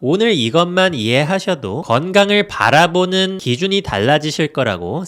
오늘 이것만 이해하셔도 건강을 바라보는 기준이 달라지실 거라고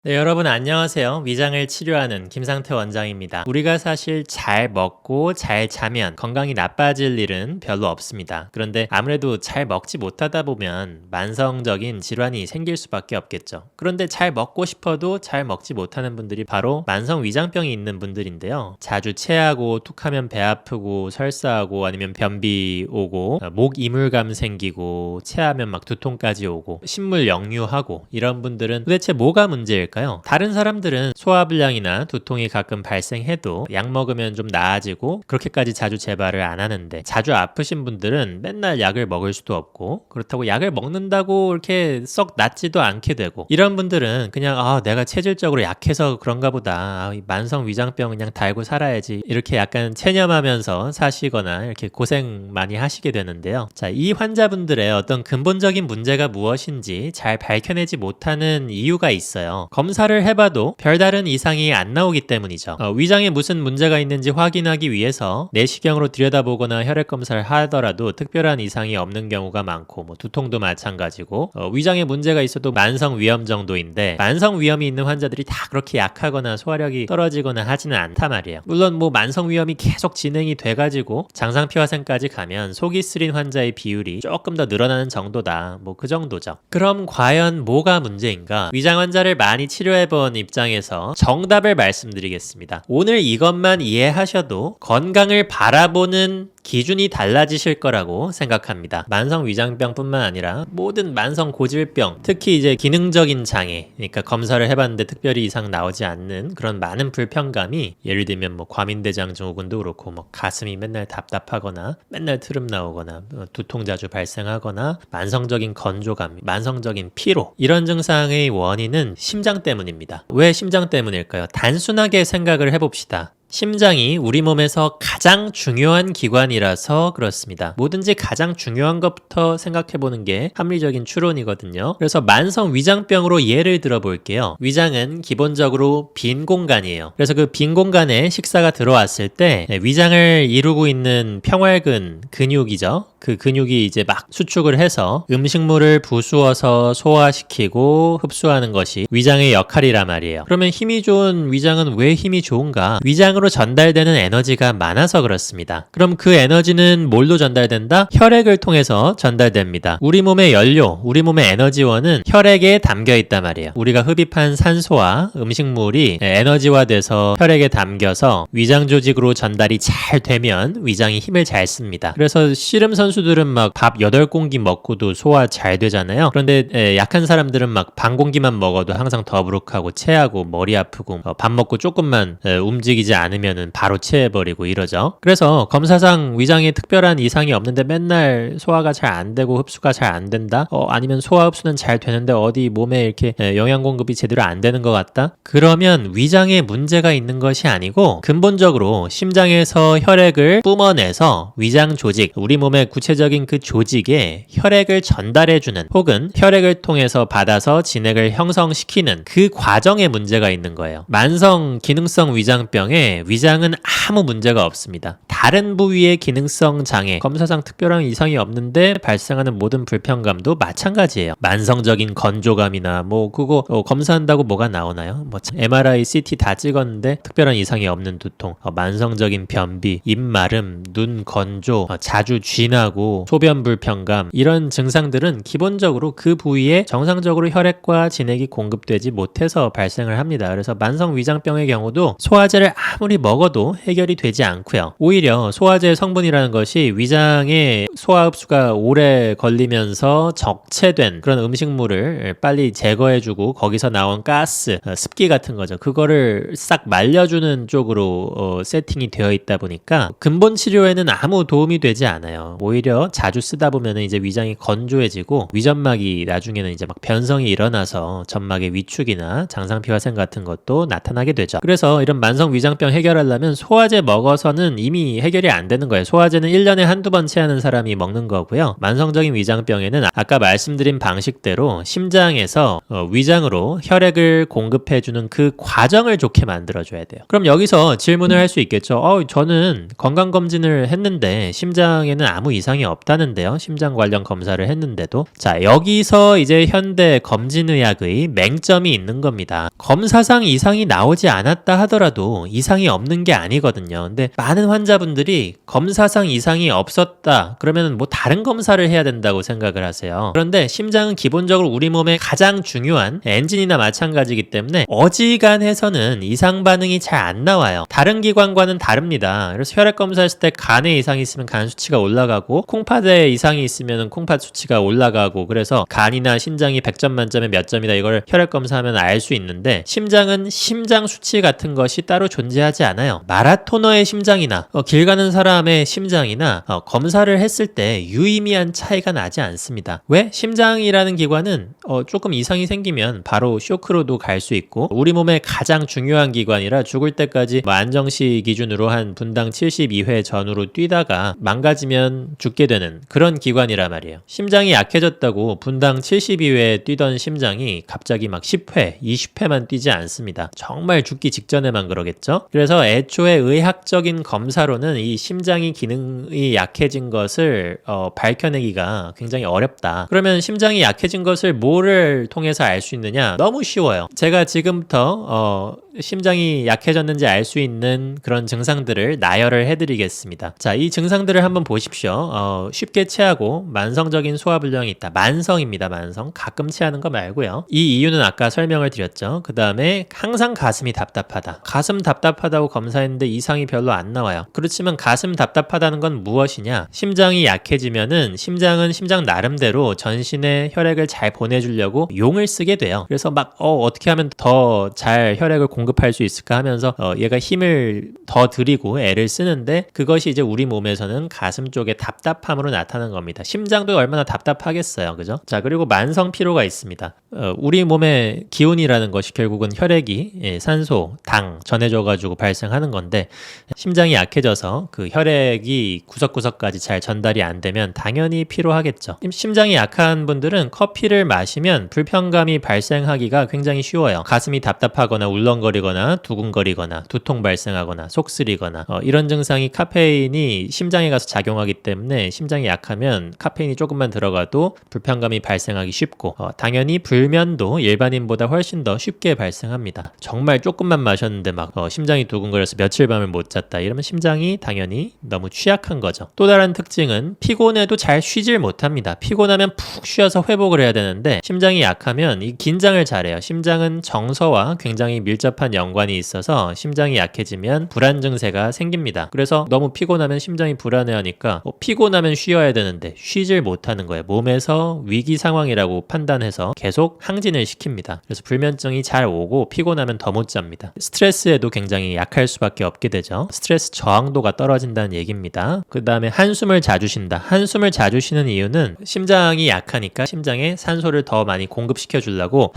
네, 여러분 안녕하세요. 위장을 치료하는 김상태 원장입니다. 우리가 사실 잘 먹고 잘 자면 건강이 나빠질 일은 별로 없습니다. 그런데 아무래도 잘 먹지 못하다 보면 만성적인 질환이 생길 수밖에 없겠죠. 그런데 잘 먹고 싶어도 잘 먹지 못하는 분들이 바로 만성 위장병이 있는 분들인데요. 자주 체하고 툭하면 배 아프고 설사하고 아니면 변비 오고 목 이물감 생기고 체하면 막 두통까지 오고 신물 역류하고 이런 분들은 도대체 뭐가 문제일까요? 다른 사람들은 소화불량이나 두통이 가끔 발생해도 약 먹으면 좀 나아지고 그렇게까지 자주 재발을 안 하는데 자주 아프신 분들은 맨날 약을 먹을 수도 없고 그렇다고 약을 먹는다고 이렇게 썩 낫지도 않게 되고 이런 분들은 그냥 내가 체질적으로 약해서 그런가 보다 만성 위장병 그냥 달고 살아야지 이렇게 약간 체념하면서 사시거나 이렇게 고생 많이 하시게 되는데요. 자, 이 환자분들의 어떤 근본적인 문제가 무엇인지 잘 밝혀내지 못하는 이유가 있어요. 검사를 해봐도 별다른 이상이 안 나오기 때문이죠. 위장에 무슨 문제가 있는지 확인하기 위해서 내시경으로 들여다보거나 혈액검사를 하더라도 특별한 이상이 없는 경우가 많고 두통도 마찬가지고 위장에 문제가 있어도 만성위염 정도인데 만성위염이 있는 환자들이 다 그렇게 약하거나 소화력이 떨어지거나 하지는 않단 말이에요. 물론 만성위염이 계속 진행이 돼가지고 장상피화생까지 가면 속이 쓰린 환자의 비율이 조금 더 늘어나는 정도다. 그 정도죠. 그럼 과연 뭐가 문제인가? 위장 환자를 많이 치료해본 입장에서 정답을 말씀드리겠습니다. 오늘 이것만 이해하셔도 건강을 바라보는 기준이 달라지실 거라고 생각합니다. 만성 위장병뿐만 아니라 모든 만성 고질병, 특히 이제 기능적인 장애, 그러니까 검사를 해봤는데 특별히 이상 나오지 않는 그런 많은 불편감이 예를 들면 과민대장 증후군도 그렇고 가슴이 맨날 답답하거나 맨날 트름 나오거나 두통 자주 발생하거나 만성적인 건조감, 만성적인 피로 이런 증상의 원인은 심장 때문입니다. 왜 심장 때문일까요? 단순하게 생각을 해봅시다. 심장이 우리 몸에서 가장 중요한 기관이라서 그렇습니다. 뭐든지 가장 중요한 것부터 생각해보는 게 합리적인 추론이거든요. 그래서 만성 위장병으로 예를 들어볼게요. 위장은 기본적으로 빈 공간이에요. 그래서 그 빈 공간에 식사가 들어왔을 때 위장을 이루고 있는 평활근 근육이죠. 그 근육이 이제 막 수축을 해서 음식물을 부수어서 소화시키고 흡수하는 것이 위장의 역할이란 말이에요. 그러면 힘이 좋은 위장은 왜 힘이 좋은가? 위장으로 전달되는 에너지가 많아서 그렇습니다. 그럼 그 에너지는 뭘로 전달된다? 혈액을 통해서 전달됩니다. 우리 몸의 연료, 우리 몸의 에너지원은 혈액에 담겨 있단 말이에요. 우리가 흡입한 산소와 음식물이 에너지화돼서 혈액에 담겨서 위장 조직으로 전달이 잘 되면 위장이 힘을 잘 씁니다. 그래서 씨름 선수들은 막 밥 8공기 먹고도 소화 잘 되잖아요. 그런데 약한 사람들은 막 반 공기만 먹어도 항상 더부룩하고 체하고 머리 아프고 밥 먹고 조금만 움직이지 않으면은 바로 체해버리고 이러죠. 그래서 검사상 위장에 특별한 이상이 없는데 맨날 소화가 잘 안 되고 흡수가 잘 안 된다? 아니면 소화 흡수는 잘 되는데 어디 몸에 이렇게 영양 공급이 제대로 안 되는 것 같다? 그러면 위장에 문제가 있는 것이 아니고 근본적으로 심장에서 혈액을 뿜어내서 위장 조직, 우리 몸의 구체적인 그 조직에 혈액을 전달해주는 혹은 혈액을 통해서 받아서 진액을 형성시키는 그 과정에 문제가 있는 거예요. 만성 기능성 위장병에 위장은 아무 문제가 없습니다. 다른 부위의 기능성 장애, 검사상 특별한 이상이 없는데 발생하는 모든 불편감도 마찬가지예요. 만성적인 건조감이나 그거 검사한다고 뭐가 나오나요? MRI, CT 다 찍었는데 특별한 이상이 없는 두통, 만성적인 변비, 입 마름, 눈 건조, 자주 쥐나고 소변 불편감 이런 증상들은 기본적으로 그 부위에 정상적으로 혈액과 진액이 공급되지 못해서 발생을 합니다. 그래서 만성 위장병의 경우도 소화제를 아무리 먹어도 해결이 되지 않고요. 오히려 소화제 성분이라는 것이 위장에 소화 흡수가 오래 걸리면서 적체된 그런 음식물을 빨리 제거해주고 거기서 나온 가스, 습기 같은 거죠. 그거를 싹 말려주는 쪽으로 세팅이 되어 있다 보니까 근본 치료에는 아무 도움이 되지 않아요. 오히려 자주 쓰다 보면 이제 위장이 건조해지고 위점막이 나중에는 이제 막 변성이 일어나서 점막의 위축이나 장상피화생 같은 것도 나타나게 되죠. 그래서 이런 만성 위장병 해결하려면 소화제 먹어서는 이미 해결이 안 되는 거예요. 소화제는 1년에 한두 번 취하는 사람이 먹는 거고요. 만성적인 위장병에는 아까 말씀드린 방식대로 심장에서 위장으로 혈액을 공급해주는 그 과정을 좋게 만들어줘야 돼요. 그럼 여기서 질문을 할 수 있겠죠. 저는 건강검진을 했는데 심장에는 아무 이상이 없다는데요. 심장 관련 검사를 했는데도. 자, 여기서 이제 현대 검진의학의 맹점이 있는 겁니다. 검사상 이상이 나오지 않았다 하더라도 이상이 없는 게 아니거든요. 근데 많은 환자분들이 검사상 이상이 없었다 그러면 뭐 다른 검사를 해야 된다고 생각을 하세요. 그런데 심장은 기본적으로 우리 몸의 가장 중요한 엔진이나 마찬가지이기 때문에 어지간해서는 이상 반응이 잘 안 나와요. 다른 기관과는 다릅니다. 그래서 혈액 검사했을 때 간에 이상이 있으면 간 수치가 올라가고 콩팥에 이상이 있으면 콩팥 수치가 올라가고 그래서 간이나 심장이 100점 만점에 몇 점이다 이걸 혈액 검사하면 알 수 있는데 심장은 심장 수치 같은 것이 따로 존재하지 않아요. 마라토너의 심장이나 길 가는 사람의 심장이나 검사를 했을 때 유의미한 차이가 나지 않습니다. 왜? 심장이라는 기관은 조금 이상이 생기면 바로 쇼크로도 갈 수 있고 우리 몸의 가장 중요한 기관이라 죽을 때까지 안정시 기준으로 한 분당 72회 전후로 뛰다가 망가지면 죽게 되는 그런 기관이란 말이에요. 심장이 약해졌다고 분당 72회 뛰던 심장이 갑자기 막 10회, 20회만 뛰지 않습니다. 정말 죽기 직전에만 그러겠죠? 그래서 애초에 의학적인 검사로는 이 심장이 기능이 약해진 것을 밝혀내기가 굉장히 어렵다. 그러면 심장이 약해진 것을 뭐를 통해서 알 수 있느냐? 너무 쉬워요. 제가 지금부터 심장이 약해졌는지 알 수 있는 그런 증상들을 나열을 해드리겠습니다. 자, 이 증상들을 한번 보십시오. 쉽게 체하고 만성적인 소화불량이 있다. 만성입니다. 만성. 가끔 체하는 거 말고요. 이 이유는 아까 설명을 드렸죠. 그 다음에 항상 가슴이 답답하다. 가슴 답답하다고 검사했는데 이상이 별로 안 나와요. 그렇지만 가슴 답답하다는 건 무엇이냐? 심장이 약해지면은 심장은 심장 나름대로 전신에 혈액을 잘 보내주려고 용을 쓰게 돼요. 그래서 막 어떻게 하면 더 잘 혈액을 공급할 수 있을까 하면서 얘가 힘을 더 들이고 애를 쓰는데 그것이 이제 우리 몸에서는 가슴 쪽에 답답함으로 나타나는 겁니다. 심장도 얼마나 답답하겠어요. 그죠? 자, 그리고 만성 피로가 있습니다. 우리 몸의 기운이라는 것이 결국은 혈액이 산소, 당 전해져가지고 발생하는 건데 심장이 약해져서 그 혈액이 구석구석까지 잘 전달이 안 되면 당연히 피로하겠죠. 심장이 약한 분들은 커피를 마시면 불편감이 발생하기가 굉장히 쉬워요. 가슴이 답답하거나 울렁거리거나 두근거리거나 두통 발생하거나 속쓰리거나 이런 증상이 카페인이 심장에 가서 작용하기 때문에 심장이 약하면 카페인이 조금만 들어가도 불편감이 발생하기 쉽고 당연히 불면도 일반인보다 훨씬 더 쉽게 발생합니다. 정말 조금만 마셨는데 막 심장이 두근거려서 며칠 밤을 못 잤다 이러면 심장이 당연히 너무 취약한 거죠. 또 다른 특징은 피곤해도 잘 쉬질 못합니다. 피곤하면 푹 쉬어서 회복을 해야 되는데 심장이 약하면 이 긴장을 잘해요. 심장은 정서와 굉장히 밀접한 연관이 있어서 심장이 약해지면 불안 증세가 생깁니다. 그래서 너무 피곤하면 심장이 불안해하니까 피곤하면 쉬어야 되는데 쉬질 못하는 거예요. 몸에서 위기 상황이라고 판단해서 계속 항진을 시킵니다. 그래서 불면증이 잘 오고 피곤하면 더 못 잡니다. 스트레스에도 굉장히 약할 수밖에 없게 되죠. 스트레스 저항도가 떨어진다는 얘기입니다. 그 다음에 한숨을 자주 쉰다. 한숨을 자주 쉬는 이유는 심장이 약하니까 심장에 산소를 더 많이 공급시켜 주려고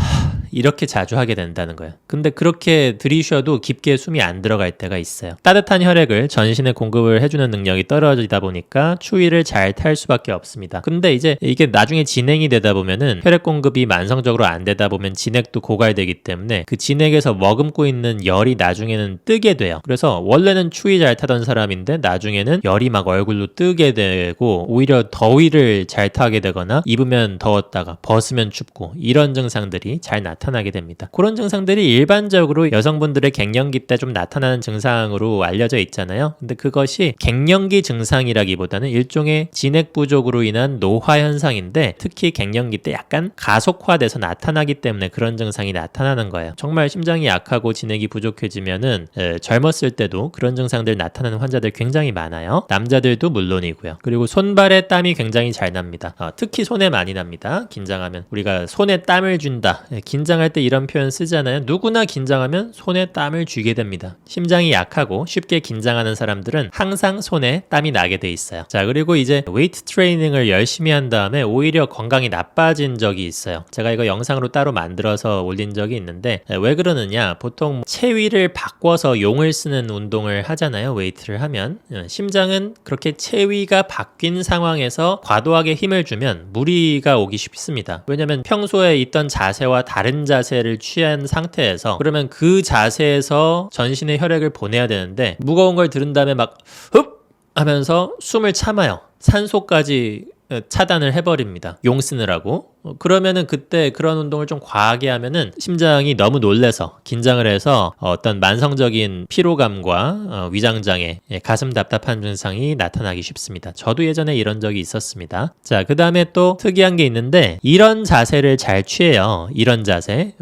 이렇게 자주 하게 된다는 거예요. 근데 그렇게 들이쉬어도 깊게 숨이 안 들어갈 때가 있어요. 따뜻한 혈액을 전신에 공급을 해주는 능력이 떨어지다 보니까 추위를 잘 탈 수밖에 없습니다. 근데 이제 이게 나중에 진행이 되다 보면은 혈액 공급이 만성적으로 안 되다 보면 진액도 고갈되기 때문에 그 진액에서 머금고 있는 열이 나중에는 뜨게 돼요. 그래서 원래는 추위 잘 타던 사람인데 나중에는 열이 막 얼굴로 뜨게 되고 오히려 더위를 잘 타게 되거나 입으면 더웠다가 벗으면 춥고 이런 증상들이 잘 나타나게 됩니다. 그런 증상들이 일반적으로 여성분들의 갱년기 때 좀 나타나는 증상으로 알려져 있잖아요. 근데 그것이 갱년기 증상이라기보다는 일종의 진액 부족으로 인한 노화 현상인데 특히 갱년기 때 약간 가속화돼서 나타나기 때문에 그런 증상이 나타나는 거예요. 정말 심장이 약하고 진액이 부족해지면은 젊었을 때도 그런 증상들 나타나는 환자들 굉장히 많아요. 남자들도 물론이고요. 그리고 손발에 땀이 굉장히 잘 납니다. 특히 손에 많이 납니다. 긴장하면 우리가 손에 땀을 준다. 긴장 긴장할 때 이런 표현 쓰잖아요. 누구나 긴장하면 손에 땀을 쥐게 됩니다. 심장이 약하고 쉽게 긴장하는 사람들은 항상 손에 땀이 나게 돼 있어요. 자, 그리고 이제 웨이트 트레이닝을 열심히 한 다음에 오히려 건강이 나빠진 적이 있어요. 제가 이거 영상으로 따로 만들어서 올린 적이 있는데 왜 그러느냐, 보통 체위를 바꿔서 용을 쓰는 운동을 하잖아요. 웨이트를 하면 심장은 그렇게 체위가 바뀐 상황에서 과도하게 힘을 주면 무리가 오기 쉽습니다. 왜냐면 평소에 있던 자세와 다른 자세를 취한 상태에서, 그러면 그 자세에서 전신의 혈액을 보내야 되는데 무거운 걸 들은 다음에 막 흡 하면서 숨을 참아요. 산소까지 차단을 해버립니다. 용 쓰느라고. 그러면은 그때 그런 운동을 좀 과하게 하면은 심장이 너무 놀래서 긴장을 해서 어떤 만성적인 피로감과 위장장애, 가슴 답답한 증상이 나타나기 쉽습니다. 저도 예전에 이런 적이 있었습니다. 자, 그 다음에 또 특이한 게 있는데, 이런 자세를 잘 취해요. 이런 자세.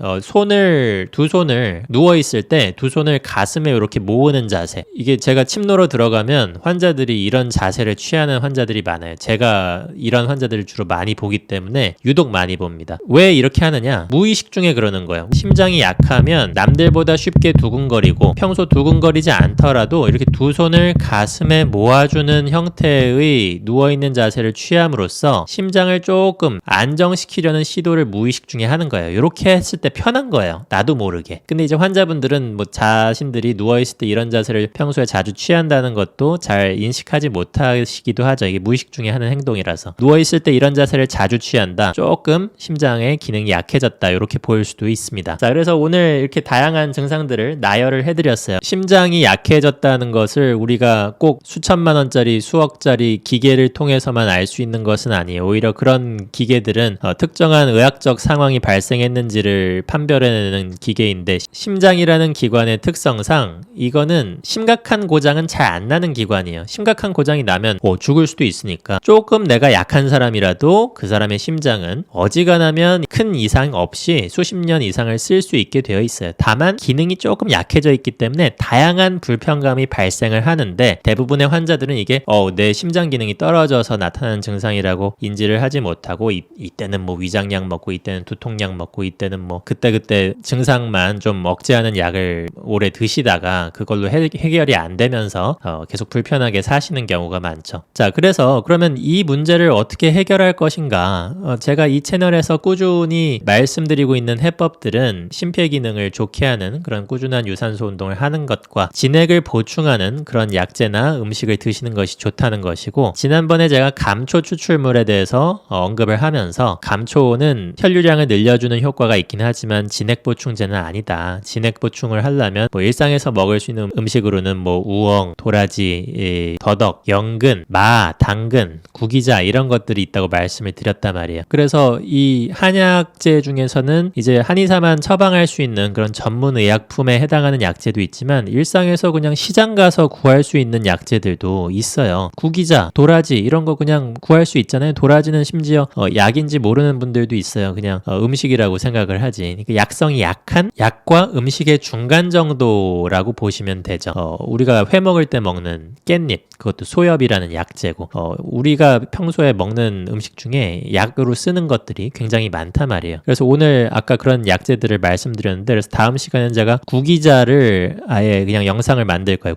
두 손을 누워있을 때 두 손을 가슴에 이렇게 모으는 자세. 이게 제가 침노로 들어가면 환자들이 이런 자세를 취하는 환자들이 많아요. 제가 이런 환자들을 주로 많이 보기 때문에 유독 많이 봅니다. 왜 이렇게 하느냐? 무의식 중에 그러는 거예요. 심장이 약하면 남들보다 쉽게 두근거리고, 평소 두근거리지 않더라도 이렇게 두 손을 가슴에 모아주는 형태의 누워있는 자세를 취함으로써 심장을 조금 안정시키려는 시도를 무의식 중에 하는 거예요. 이렇게 했을 때 편한 거예요. 나도 모르게. 근데 이제 환자분들은 뭐 자신들이 누워있을 때 이런 자세를 평소에 자주 취한다는 것도 잘 인식하지 못하시기도 하죠. 이게 무의식 중에 하는 행동이라서. 누워있을 때 이런 자세를 자주 취한다, 조금 심장의 기능이 약해졌다, 이렇게 보일 수도 있습니다. 자, 그래서 오늘 이렇게 다양한 증상들을 나열을 해드렸어요. 심장이 약해졌다는 것을 우리가 꼭 수천만 원짜리 수억짜리 기계를 통해서만 알 수 있는 것은 아니에요. 오히려 그런 기계들은 특정한 의학적 상황이 발생했는지를 판별해내는 기계인데, 심장이라는 기관의 특성상 이거는 심각한 고장은 잘 안 나는 기관이에요. 심각한 고장이 나면 죽을 수도 있으니까, 조금 내가 약한 사람이라도 그 사람의 심장은 어지간하면 큰 이상 없이 수십 년 이상을 쓸 수 있게 되어 있어요. 다만 기능이 조금 약해져 있기 때문에 다양한 불편감이 발생을 하는데, 대부분의 환자들은 이게 내 심장 기능이 떨어져서 나타나는 증상이라고 인지를 하지 못하고 이때는 뭐 위장약 먹고, 이때는 두통약 먹고, 이때는 뭐 그때그때 증상만 좀 억제하는 약을 오래 드시다가 그걸로 해결이 안 되면서 계속 불편하게 사시는 경우가 많죠. 자, 그래서 그러면 이 문제를 어떻게 해결할 것인가? 제가 이 채널에서 꾸준히 말씀드리고 있는 해법들은 심폐기능을 좋게 하는 그런 꾸준한 유산소 운동을 하는 것과 진액을 보충하는 그런 약재나 음식을 드시는 것이 좋다는 것이고, 지난번에 제가 감초 추출물에 대해서 언급을 하면서, 감초는 혈류량을 늘려주는 효과가 있긴 하지만 진액 보충제는 아니다. 진액 보충을 하려면 뭐 일상에서 먹을 수 있는 음식으로는 뭐 우엉, 도라지, 더덕, 연근, 마, 당근, 구기자 이런 것들이 있다고 말씀을 드렸단 말이에요. 그래서 이 한약재 중에서는 이제 한의사만 처방할 수 있는 그런 전문 의약품에 해당하는 약재도 있지만, 일상에서 그냥 시장 가서 구할 수 있는 약재들도 있어요. 구기자, 도라지 이런 거 그냥 구할 수 있잖아요. 도라지는 심지어 약인지 모르는 분들도 있어요. 그냥 음식이라고 생각을 하지. 그러니까 약성이 약한 약과 음식의 중간 정도라고 보시면 되죠. 우리가 회 먹을 때 먹는 깻잎, 그것도 소엽이라는 약재고, 우리가 평소에 먹는 음식 중에 약으로 쓰는 것들이 굉장히 많단 말이에요. 그래서 오늘 아까 그런 약재들을 말씀드렸는데, 그래서 다음 시간엔 제가 구기자를 아예 그냥 영상을 만들 거예요.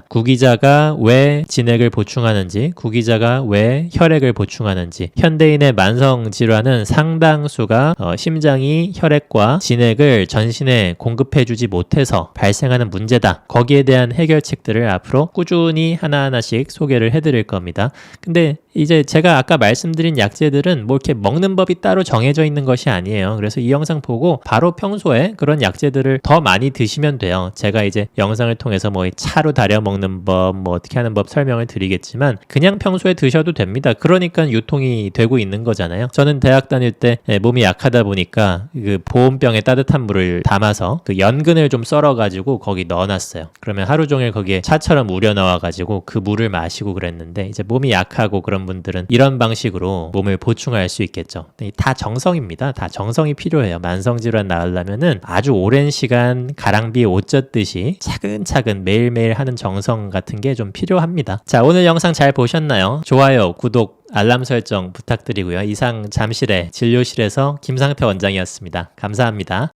구기자가 왜 진액을 보충하는지, 구기자가 왜 혈액을 보충하는지. 현대인의 만성 질환은 상당수가 심장이 혈액과 진액을 전신에 공급해주지 못해서 발생하는 문제다. 거기에 대한 해결책들을 앞으로 꾸준히 하나하나씩 소개를 해드릴 겁니다. 근데 이제 제가 아까 말씀드린 약재들은 뭐 이렇게 먹는 법이 따로 정해져 있는 것이 아니에요. 그래서 이 영상 보고 바로 평소에 그런 약재들을 더 많이 드시면 돼요. 제가 이제 영상을 통해서 뭐 차로 달여 먹는 법, 뭐 어떻게 하는 법 설명을 드리겠지만, 그냥 평소에 드셔도 됩니다. 그러니까 유통이 되고 있는 거잖아요. 저는 대학 다닐 때 몸이 약하다 보니까 그 보온병에 따뜻한 물을 담아서 그 연근을 좀 썰어가지고 거기 넣어놨어요. 그러면 하루 종일 거기에 차처럼 우려 나와가지고 그 물을 마시고 그랬는데, 이제 몸이 약하고 그런 분들은 이런 방식으로 몸을 보충할 수 있겠죠. 다 정성입니다. 다 정성이 필요해요. 만성질환 나으려면은 아주 오랜 시간 가랑비에 옷 젖듯이 차근차근 매일매일 하는 정성 같은 게 좀 필요합니다. 자, 오늘 영상 잘 보셨나요? 좋아요, 구독, 알람 설정 부탁드리고요. 이상 잠실의 진료실에서 김상태 원장이었습니다. 감사합니다.